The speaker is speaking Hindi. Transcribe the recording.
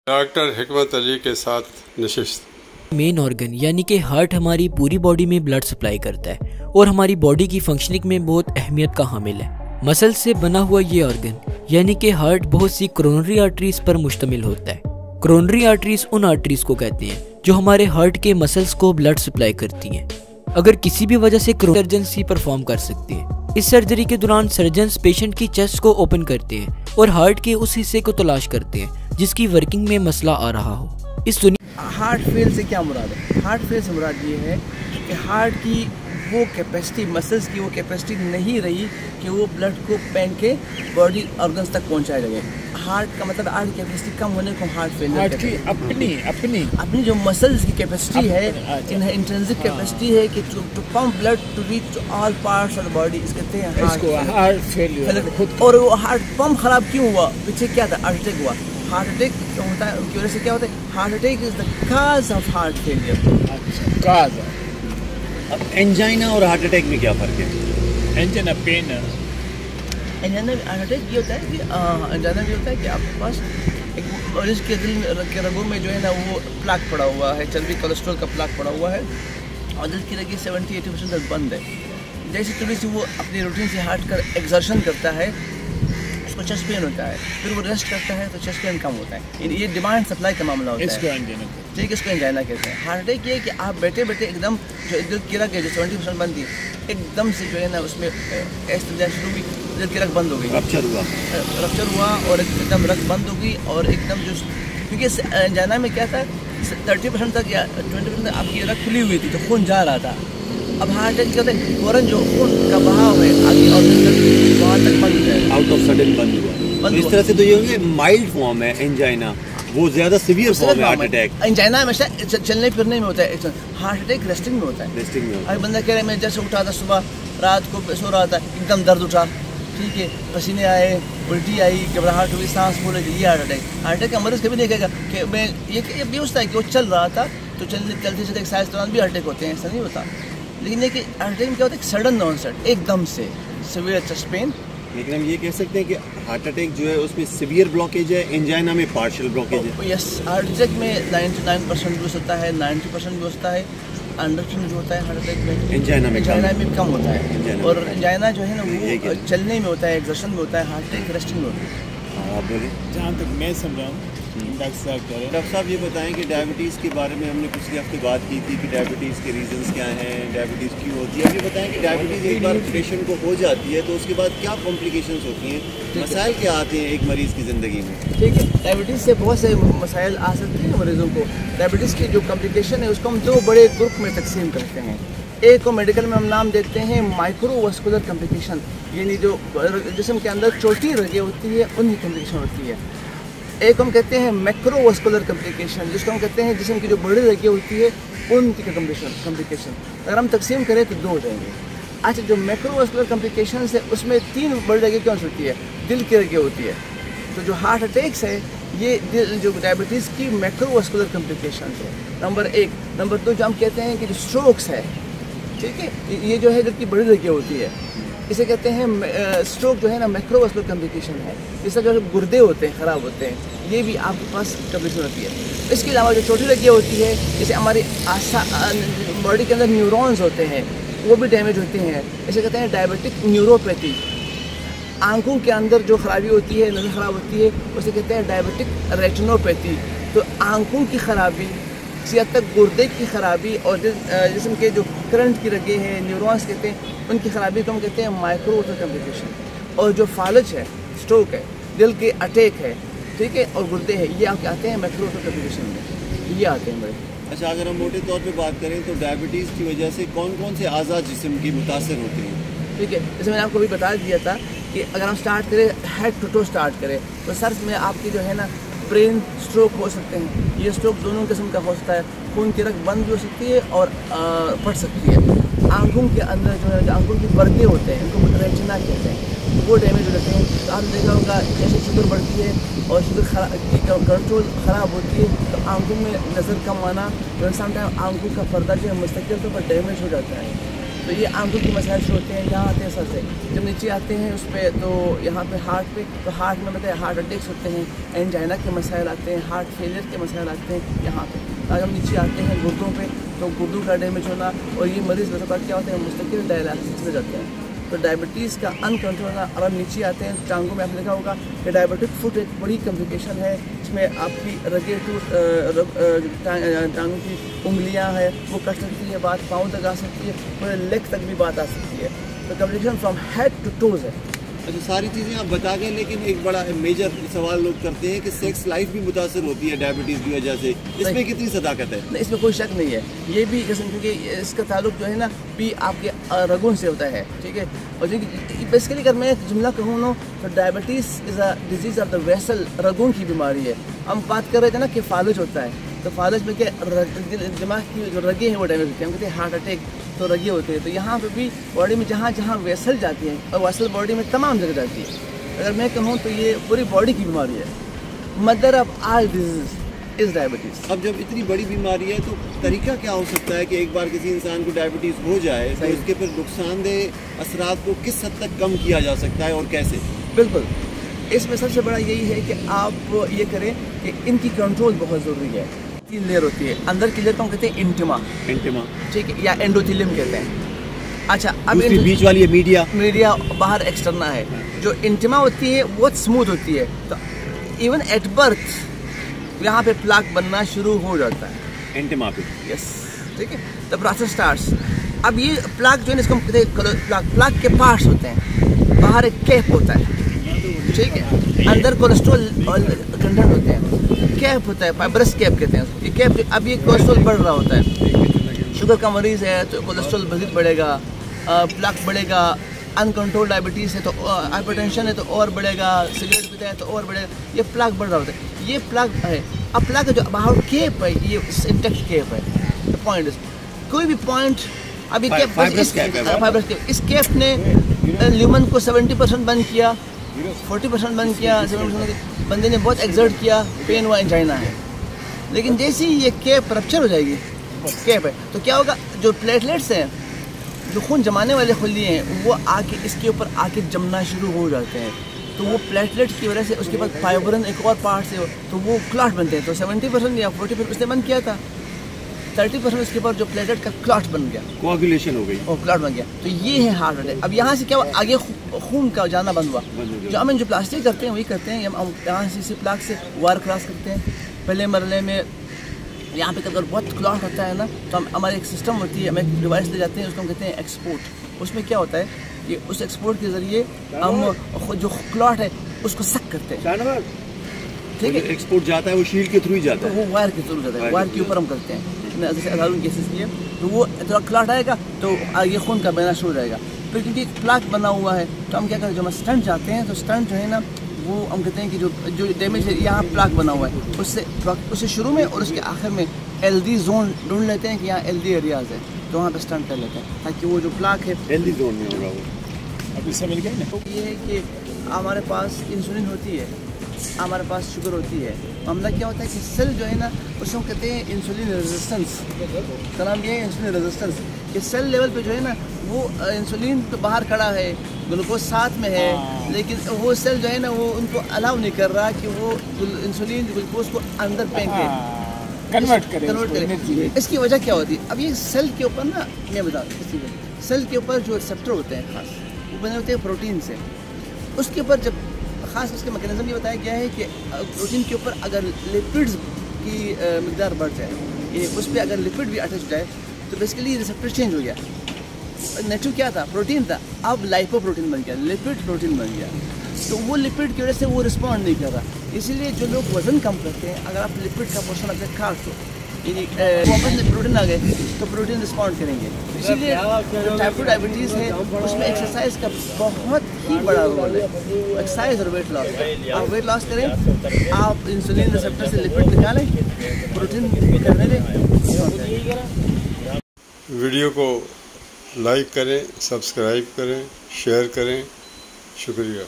डॉक्टर हिकमत अली के साथ नशिस्त। मेन ऑर्गन यानी कि हार्ट हमारी पूरी बॉडी में ब्लड सप्लाई करता है और हमारी बॉडी की फंक्शनिंग में बहुत अहमियत का हामिल है। मसल से बना हुआ ये ऑर्गन यानी कि हार्ट बहुत सी कोरोनरी आर्टरीज पर मुश्तमिल होता है। कोरोनरी आर्टरीज उन आर्टरीज को कहते हैं जो हमारे हार्ट के मसल्स को ब्लड सप्लाई करती हैं। अगर किसी भी वजह से सर्जन परफॉर्म कर सकते हैं। इस सर्जरी के दौरान सर्जन पेशेंट की चेस्ट को ओपन करते हैं और हार्ट के उस हिस्से को तलाश करते हैं जिसकी वर्किंग में मसला आ रहा हो। इस हार्ट फेल से क्या मुराद है? हार्ट फेल से मुराद ये है कि हार्ट की वो कैपेसिटी, मसल्स की वो कैपेसिटी नहीं रही कि वो ब्लड को पहन के बॉडी ऑर्गन्स तक पहुंचाए लगे। हार्ट का मतलब हार्ट की कैपेसिटी कम होने को हार्ट फेल कहते हैं। अपनी जो मसल्स की कैपेसिटी है, इंट्रिंसिक कैपेसिटी है कि to pump blood to reach to all parts of the body, इसको कहते हैं हार्ट फेल। और वो हार्ट पंप खराब क्यों हुआ? पीछे क्या था? हार्ट अटैक हुआ। हार्ट अटैक होता है उनकी वजह से क्या होता है? Heart attack is the cause of heart failure. अच्छा, काज। अब एंजाइना और हार्ट अटैक में क्या फ़र्क है? एंजाइना पेन है। एंजाइना हार्ट अटैक ये होता है कि एंजाइना ये होता है कि आपके पास एक मरीज के दिल के रगों में जो है ना वो प्लाक पड़ा हुआ है, चर्बी कोलेस्ट्रॉल का प्लाक पड़ा हुआ है और दिल की रगें 70-80% तक बंद है। जैसे थोड़ी सी वो अपनी रूटीन से हार्ट का एक्सर्शन करता है, उसको चेस्ट पेन होता है, फिर वो रेस्ट करता है तो चेस्ट पेन कम होता है। ये डिमांड सप्लाई का मामला होता है। ठीक है, इसको एंजाइना कहते हैं। हार्ट अटैक ये है कि आप बैठे बैठे एकदम जो दिल की रग है जो 70% बंद थी, एकदम से जो है ना उसमें शुरू हुई, दिल की रग बंद हो गई, रप्चर हुआ और एकदम रग बंद हो गई। और एकदम जो क्योंकि एंजाइना में क्या था 30% तक या 20% तक आपकी रग खुली हुई थी तो खून जा रहा था। अब हार्ट अटैक क्या होता है? फौरन जो खून का बहाव है आगे और वहाँ तक बंद हो जाए, आउट ऑफ सडन बंद हुआ। इस तरह से तो ये होंगे माइल्ड फॉर्म है एंजाइना, वो ज्यादा सीवियर फॉर्म है हार्ट अटैक। एंजाइना हमेशा चलने फिरने में होता है, हार्ट अटैक रेस्टिंग में होता है। रेस्टिंग में अगर बंदा कह रहे मैं जैसे उठा था सुबह, रात को सो रहा था, एकदम दर्द उठा, ठीक है, पसीने आए, उल्टी आई, घबराहट हुई, सांस फूले, ये हार्ट अटैक। हार्ट अटैक का मरीज कभी नहीं कहेगा कि मैं ये भी होता है कि वो चल रहा था तो चलते चलते एक्सरसाइज के दौरान भी हार्ट अटैक होते हैं, ऐसा नहीं होता। लेकिन ये कि हार्ट अटैक में क्या होता है? सडन ऑनसेट, एकदम से सीवियर चेस्ट पेन। लेकिन हम ये कह सकते हैं कि हार्ट अटैक जो है उसमें सीवियर ब्लॉकेज है, एंजाइना में पार्शियल ब्लॉकेज है। यस, हार्ट अटैक में 99% भी हो सकता है, 90% भी हो सकता है। 100% जो होता है हार्ट अटैक में एंजाइना में कम होता है। और एंजाइना जो है ना वो चलने में होता है, एक्सर्शन में होता है। हार्ट अटैक रेस्टिंग में होता है। आप बोलिए। जहाँ तक मैं समझा हूँ डॉक्टर साहब ये बताएं कि डायबिटीज़ के बारे में हमने पिछले हफ्ते बात की थी कि डायबिटीज़ के रीजंस क्या हैं, डायबिटीज़ क्यों होती है। अब ये बताएं कि डायबिटीज़ एक बार पेशेंट को हो जाती है तो उसके बाद क्या कॉम्प्लिकेशंस होती हैं, मसाइल क्या आते हैं एक मरीज़ की ज़िंदगी में? ठीक है, डायबिटीज़ से बहुत से मसाइल आ सकते हैं मरीज़ों को। डायबिटीज़ की जो कॉम्प्लिकेशन है उसको हम दो बड़े ग्रुप में तकसीम करते हैं। एक को मेडिकल में हम नाम देते हैं माइक्रोवास्कुलर कॉम्प्लिकेशन, यानी जो जिस्म के अंदर छोटी रगें होती है उनकी कॉम्प्लिकेशन होती है। एक हम कहते हैं मैक्रोवास्कुलर कॉम्प्लिकेशन, जिसको हम कहते हैं जिस्म की जो बड़ी रगें होती है उनकी कॉम्प्लिकेशन। अगर हम तकसीम करें तो दो हो जाएंगे। अच्छा, जो मैक्रोवास्कुलर कॉम्प्लिकेशन है उसमें 3 बड़ी रगें कौन सी होती है? दिल की रगें होती है। तो जो हार्ट अटैक्स है ये जो डायबिटीज़ की मैक्रोवास्कुलर कॉम्प्लिकेशन है, नंबर 1। नंबर 2 जो हम कहते हैं कि जो स्ट्रोक्स है, ठीक है, ये जो है दिल की बड़ी रगें होती है, इसे कहते हैं स्ट्रोक जो है ना मैक्रोवास्कुलर कॉम्प्लिकेशन है। इससे जो गुर्दे होते हैं ख़राब होते हैं, ये भी आपके पास कॉम्प्लिकेशन होती है। इसके अलावा जो छोटी रगें होती है, जैसे हमारी बॉडी के अंदर न्यूरॉन्स होते हैं वो भी डैमेज होते हैं, इसे कहते हैं डायबिटिक न्यूरोपैथी। आंखों के अंदर जो खराबी होती है, नज़र ख़राब होती है, उसे कहते हैं डायबिटिक रेटिनोपैथी। तो आंखों की खराबी, किसी हद तक गुर्दे की खराबी और जिस्म के जो करंट की रगें हैं, न्यूरॉन्स कहते हैं, उनकी खराबी को हम कहते हैं माइक्रोवास्कुलर कॉम्प्लिकेशन। और जो फालज है, स्ट्रोक है, दिल के अटैक है, ठीक है, और गुर्दे हैं, ये आपके आते हैं मैक्रोवास्कुलर कॉम्प्लिकेशन में, ये आते हैं बड़े। अच्छा, अगर हम मोटे तौर पे बात करें तो डायबिटीज़ की वजह से कौन कौन से आज़ा जिस्म की मुतासर होती हैं? ठीक है, जैसे मैंने आपको भी बता दिया था कि अगर हम स्टार्ट करें हेड टू टो स्टार्ट करें तो सर में आपकी जो है ना ब्रेन स्ट्रोक हो सकते हैं। ये स्ट्रोक दोनों किस्म का हो सकता है, खून की रग बंद भी हो सकती है और फट सकती है। आंखों के अंदर जो है, जो आंखों की पर्दे होते हैं उनको रेटिना कहते हैं, तो वो डैमेज हो जाते हैं। तो आपने देखा होगा जैसे शुगर बढ़ती है और शुगर की कंट्रोल ख़राब होती है तो आंखों में नज़र कम आना, तो समटाइम आंखों का पर्दा जो है मुस्तकिल तौर पर डैमेज हो जाता है। तो ये आंखों के मसाइल शुरू होते हैं, यहाँ आते हैं सर से। जब नीचे आते हैं उस पर तो यहाँ पे हार्ट पे, तो हार्ट में मतलब हार्ट अटैक्स होते हैं, एंजाइना के मसाइल आते हैं, हार्ट फेलियर के मसाइल आते हैं यहाँ पे। अगर हम नीचे आते हैं गुर्दों पे तो गुर्दों का डैमेज होना, और ये मरीज़ बस क्या होते हैं मुस्तकिल डायलिसिस में जाते हैं। तो डायबिटीज़ का अनकंट्रोल होना। और हम नीचे आते हैं टांगों में, आपने देखा होगा कि डायबिटिक फुट एक बड़ी कॉम्प्लिकेशन है, इसमें आपकी रगे टूट टांगों की उंगलियां है वो कट सकती है, बात पाँव तक आ सकती है, पूरे लेग तक भी बात आ सकती है। तो complication from head to toes है। अच्छा, सारी चीज़ें आप बता गए, लेकिन एक बड़ा मेजर सवाल लोग करते हैं कि सेक्स लाइफ भी मुतासर होती है डायबिटीज़ की वजह से, इसमें कितनी सदाकत है? नहीं, इसमें कोई शक नहीं है। ये भी क्योंकि इसका ताल्लुक जो है ना भी आपके रगों से होता है, ठीक है। और बेसिकली अगर मैं एक जुमला कहूँ ना तो diabetes is a disease of the vessel, रगों की बीमारी है। हम बात कर रहे थे ना कि फालज होता है, तो फालज में क्या दिमाग की जो रगे हैं वो डैमेज होती है, हम कहते हैं हार्ट अटैक, तो रगे होते हैं। तो यहाँ पे भी बॉडी में जहाँ जहाँ वेसल जाती है, और वेसल बॉडी में तमाम जगह जाती है। अगर मैं कहूँ तो ये पूरी बॉडी की बीमारी है। Mother of all disease is diabetes. अब जब इतनी बड़ी बीमारी है तो तरीका क्या हो सकता है कि एक बार किसी इंसान को डायबिटीज़ हो जाए तो इसके फिर नुकसानदेह असरात को किस हद तक कम किया जा सकता है और कैसे? बिल्कुल, इसमें सबसे बड़ा यही है कि आप ये करें कि इनकी कंट्रोल बहुत ज़रूरी है। 3 लेयर होती है, अंदर की लेयर को हम कहते हैं इंटिमा, ठीक है, या एंडोथेलियम कहते हैं। अच्छा, अब बीच वाली है मीडिया बाहर एक्सटर्ना है। जो इंटिमा होती है बहुत स्मूथ होती है, तो इवन एट बर्थ यहाँ पे प्लाक बनना शुरू हो जाता है इंटिमा पे। यस, ठीक है, द प्रोसेस स्टार्ट्स। अब ये प्लाक जो है इसको हम कहते हैं प्लाक के पार्ट्स होते हैं। बाहर एक कैप होता है, ठीक है, अंदर कोलेस्ट्रॉल कंटेंट होते हैं, कैप होता है, फाइब्रस कैप कहते हैं ये कैप। अब ये कोलेस्ट्रॉल बढ़ रहा होता है, शुगर का मरीज़ है तो कोलेस्ट्रॉल मज़ीद बढ़ेगा, प्लाक बढ़ेगा, अनकंट्रोल डायबिटीज़ है तो हाइपरटेंशन है तो और बढ़ेगा, सिगरेट पीता है तो और बढ़ेगा, ये प्लाक बढ़ रहा होता है। ये प्लाक है। अब प्लाक का जो बाहर कैप है ये इंटेक्ट कैप है। पॉइंट इज कोई भी पॉइंट, अभी कैप फाइब्रस कैप, इस कैप ने ल्यूमन को 70% बंद किया, 40% बंद किया, 70% बंदे ने बहुत एक्सर्ट किया, पेन हुआ, एंजाइना है। लेकिन जैसे ही ये कैप रप्चर हो जाएगी, कैप है, तो क्या होगा, जो प्लेटलेट्स हैं, जो खून जमाने वाले खुली हैं, वो आके इसके ऊपर आके जमना शुरू हो जाते हैं। तो वो प्लेटलेट की वजह से उसके बाद फाइब्रिन एक और पार्ट से तो वो क्लॉट बनते हैं। तो 70% या 40% उसने बंद किया था, 30% उसके बाद जो प्लेटलेट का क्लॉट बन गया, कोआगुलेशन हो गई और क्लॉट बन गया। तो ये है हार्ट अटैक। अब यहाँ से क्या हुआ, आगे खून का जाना बंद हुआ। जो हम जो प्लास्टिक करते हैं वही करते हैं, हम यहाँ से प्लाक से वायर क्रॉस करते हैं। पहले मरले में यहाँ पे अगर बहुत क्लॉट होता है ना, तो हम हमारे एक सिस्टम होती है, हम एक डिवाइस ले जाते हैं, उसको हम कहते हैं एक्सपोर्ट। उसमें क्या होता है कि उस एक्सपोर्ट के ज़रिए हम जो क्लॉट है उसको सक करते हैं, ठीक है। एक्सपोर्ट जाता है वो शील्ड के थ्रू ही जाता है, वो वायर के थ्रू जाता है, वायर के ऊपर हम करते हैं। जैसे अदालत केसेस लिए तो वो थोड़ा क्लॉट आएगा तो आगे खून का बहना शुरू हो जाएगा। फिर क्योंकि प्लाक बना हुआ है तो हम क्या करते हैं, जो हम स्टंट चाहते हैं, तो स्टंट जो है ना वो हम कहते हैं कि जो डैमेज है, यहाँ प्लाक बना हुआ है, उससे शुरू में और उसके आखिर में एल्दी जोन ढूंढ लेते हैं कि यहाँ एल्दी एरियाज है, तो वहाँ पे स्टंट कर लेते हैं ताकि वो जो प्लाक है एल्दी जोन में होगा। वो अब इससे मिल गया ना। तो ये है कि हमारे पास इंसुलिन होती है, हमारे पास शुगर होती है। मामला क्या होता है कि सेल जो है ना उसको कहते हैं इंसुलिन रेजिस्टेंस, का नाम ये है इंसुलिन रेजिस्टेंस। कि सेल लेवल पे जो है ना वो इंसुलिन तो बाहर खड़ा है, ग्लूकोज साथ में है, लेकिन वो सेल जो है ना वो उनको अलाउ नहीं कर रहा कि वो इंसुलिन ग्लूकोज को अंदर फेंके, कन्वर्ट करे। इसकी वजह क्या होती है, अब ये सेल के ऊपर ना मैं बताऊँ, सेल के ऊपर जो रिसेप्टर होते हैं खास, वो बने होते हैं प्रोटीन से। उसके ऊपर जब खास उसके मैकेनिज्म ये बताया गया है कि प्रोटीन के ऊपर अगर लिपिड्स की मिकदार बढ़ जाए, ये उस पर अगर लिपिड भी अटैच हो जाए, तो बेसिकली रिसेप्टर चेंज हो गया। नेचुरल क्या था, प्रोटीन था, अब लाइपोप्रोटीन बन गया, लिपिड प्रोटीन बन गया। तो वो लिपिड की वजह से वो रिस्पॉन्ड नहीं कर रहा। इसीलिए जो लोग वजन कम करते हैं, अगर आप लिपिड का पोर्शन अपने काट दो, वापस प्रोटीन आ गए तो प्रोटीन रिस्पॉन्ड करेंगे। इसीलिए जो टाइप 2 डायबिटीज़ है उसमें एक्सरसाइज का बहुत ही बड़ा रोल है। एक्सरसाइज और वेट लॉस, आप वेट लॉस करें, आप इंसुलिन रिसेप्टर से लिपिड निकालें, प्रोटीन करने दें। वीडियो को लाइक करें, सब्सक्राइब करें, शेयर करें। शुक्रिया।